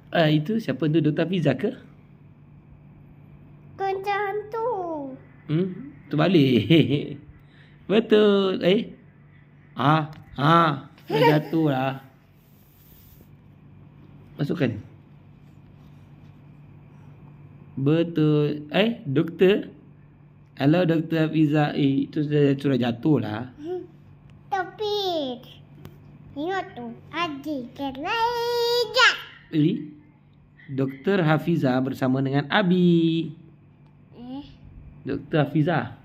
Itu siapa tu? Dr. Hafiza ke? Kunci hantu. Tu balik. Betul. Dah jatuh lah. Masukkan. Betul. Doktor? Hello, Dr. Hafiza. Itu sudah jatuh lah. Tapi tengok tu, adik kerajaan. Dr. Hafiza bersama dengan Abi. Dr. Hafiza.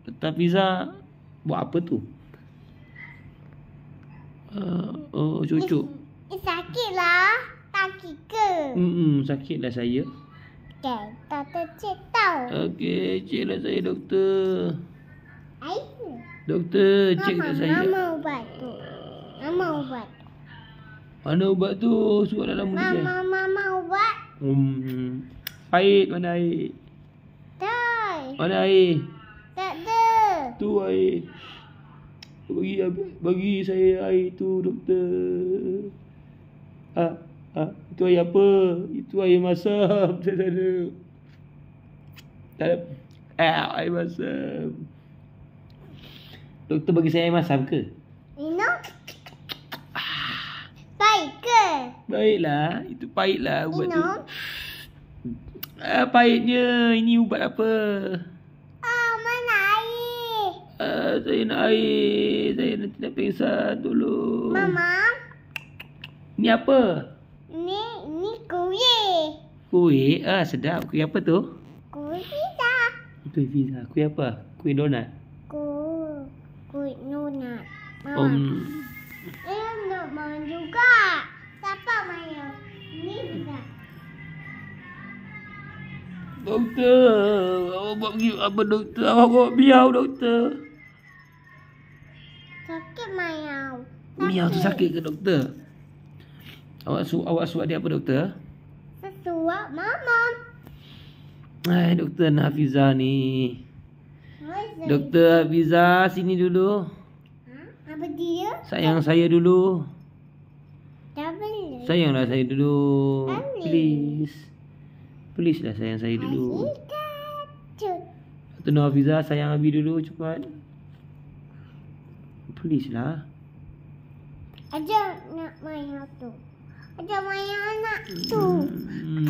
Dr. Hafiza buat apa tu? Cucuk. Sakit lah. Sakit ke? Sakit lah saya. Okay, Doktor cek tau. Okey, cek lah saya, doktor. Air. Doktor, cek lah saya. Mama ubat tu. Mama ubat. Mana ubat tu? Surat dalam mulut dia. Mama ubat. Air, mana air? Tak. Mana air? Tak ada. Tu air. Bagi saya air tu, doktor. Itu air apa? Itu air masam. Saya tak ada. Tak ada. Air masam. Doktor bagi saya air masam ke? Minum. Baik ke? Baiklah. Itu pahitlah ubat tu. Minum. Pahitnya. Ini ubat apa? Mana air? Saya nak air. Saya nanti nak pingsan dulu. Mama. Ni apa? Ni kuih. Kuih? Sedap. Kuih apa tu? Kuih pizza. Kuih pizza. Kuih apa? Kuih donat? Kuih donat. Mama. Nak main juga. Siapa main? Ni juga. Doktor, awak buat pergi apa doktor? Awak buat miau doktor. Sakit miau. Miau tu sakit ke doktor? Awak suap dia apa doktor? Sesuap mama. Doktor Hafiza ni. Doktor Hafiza sini dulu. Apa dia? Sayang saya dulu. Tak boleh. Sayanglah saya dulu. Boleh. Please. Please lah sayang saya dulu. Cut. Doktor Hafiza sayang Abi dulu cepat. Please lah. Aja nak main tu. Aja main anak tu.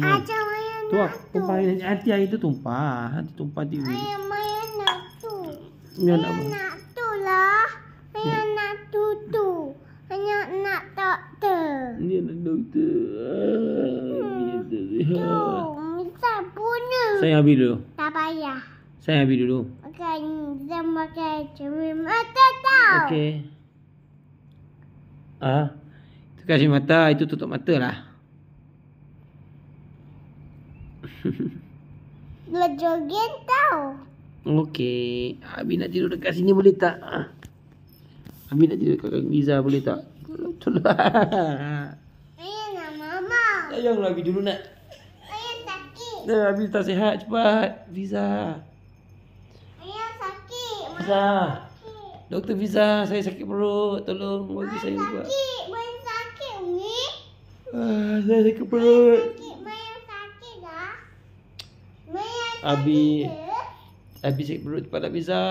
Aja main anak tu. Tumpah hati air tu tumpah. Hati tumpah TV. Main anak tu. Ni Main anak apa? anak tu lah. Main anak tu tu. Hanya nak doktor. Ni anak doktor. Tu. Misal bunuh. Sayang Abi dulu. Tak payah. Sayang Abi dulu. Akan jam pakai cermin mata tau. Okey. Itu kasih mata, itu tutup mata lah. Lejogin tau. Okey. Abi nak tidur dekat sini boleh tak? Abi nak tidur dekat Liza boleh tak? Tolong. Ayah nak mama. Sayanglah Abi dulu nak. Ayah sakit. Abi tak sihat cepat. Fiza. Ayah sakit. Fiza. Doktor Fiza, saya sakit perut. Tolong bagi saya ubat. Sakit. Main sakit ni. Saya sakit perut. Main sakit dah. Main Abi. sakit ke? Abi sakit perut cepat Fiza.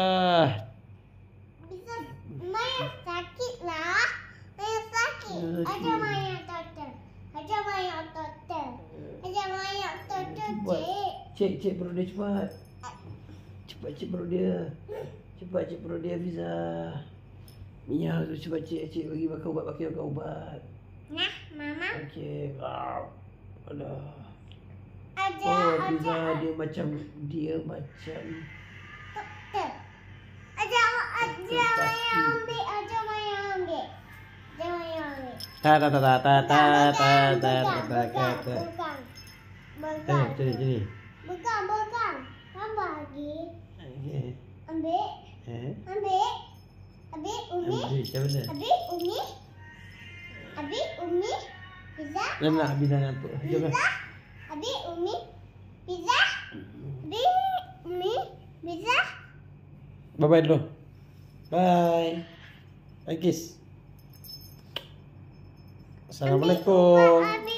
Bisa main sakit lah. Main sakit. Aja main doktor. Aja main doktor. Aja main doktor cik. Cek perut dia cepat. Cepat cek perut dia. Cepat cek perut dia Fiza. Miau tu cepat cek bagi makan ubat, ubat. Nah, mama. Okey. Alah. Aja Fiza dia macam doktor. Aja main ambil. Aja main ambil. Aja main ambil. Bukan. Tambah lagi. Okey. Ambil. Ambil umi. Macam mana? Ambil umi. Pizza. Nak Abi nak apa? Jom. Ambil umi. Pizza. Ambil umi. Pizza. Bye-bye dulu. Bye. Bye kiss. Assalamualaikum. Ambil